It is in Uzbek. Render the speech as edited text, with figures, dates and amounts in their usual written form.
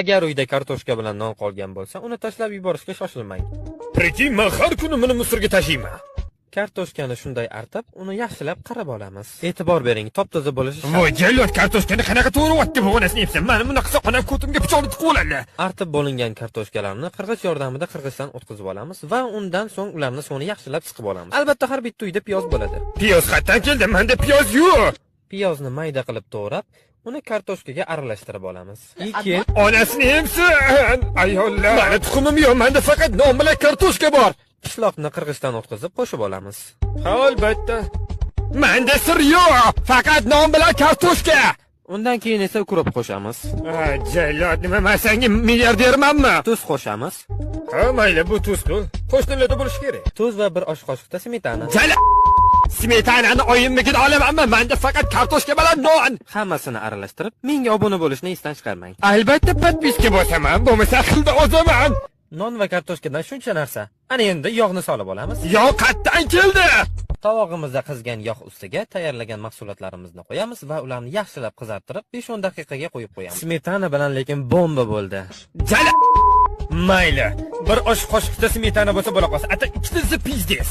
Agar uyda kartoshka bilan non qolgan bo'lsa, uni tashlab yuborishga shoshilmang. Priti, men har kuni buni musorga tashiyman. Kartoshkani shunday artib, uni yaxshilab qarab olamiz. E'tibor bering, top-toza bo'lishi shart. Voy, jallod, kartoshkani qanaqa to'g'riyapti bu onasini yepsan. Mana buni qilsa, onam ko'timga pichoqni tiqib oladi. Artib bo'lingan kartoshkalarni qirg'ich yordamida qirg'ichdan o'tkazib olamiz va undan so'ng ularni suvini yaxshilab siqib olamiz. Albatta, har bitta uyda piyoz bo'ladi. Piyoz qayerdan keldi? Menda piyoz yo'q. Piyozni mayda qilib to'g'rab, uni kartoshkaga aralashtirib olamiz. Keyin onasini yemsin. Ayollar, meni tuxumim yo'q, menda faqat non bilan kartoshka bor. pishloqni qirg'ichdan o'tkazib qo'shib olamiz. Albatta. Menda sir yo'q, faqat non bilan kartoshka. Undan keyin esa ukrop qo'shamiz. Jallod, nima men senga milliardermanmi? Tuz qo'shamiz. Ha, mayli, bu tuz-ku. Qo'shnilarda bo'lish kerak. Tuz va bir osh qoshiqda smetana. Smetanani oyimnikidan olamanmi? Menda faqat kartoshka bilan non. Hammasini aralashtirib, menga obuna bo'lishni esdan chiqarmang. Albatta, podpiska bosaman, bo'lmasa aqlda ozaman. Non va kartoshkadan shuncha narsa. Ana endi yog'ni solib olamiz. Yog' qayerdan keldi? Tovog'imizda qizgan yog' ustiga tayyorlagan mahsulotlarimizni qo'yamiz va ularni yaxshilab qizartirib 5-10 daqiqaga qo'yib qo'yamiz. Smetana bilan lekin bomba bo'ldi. Mayli. Bir osh qoshiqda smetana bo'lsa bo'la qolsa. Ata ikkitasi pizdes.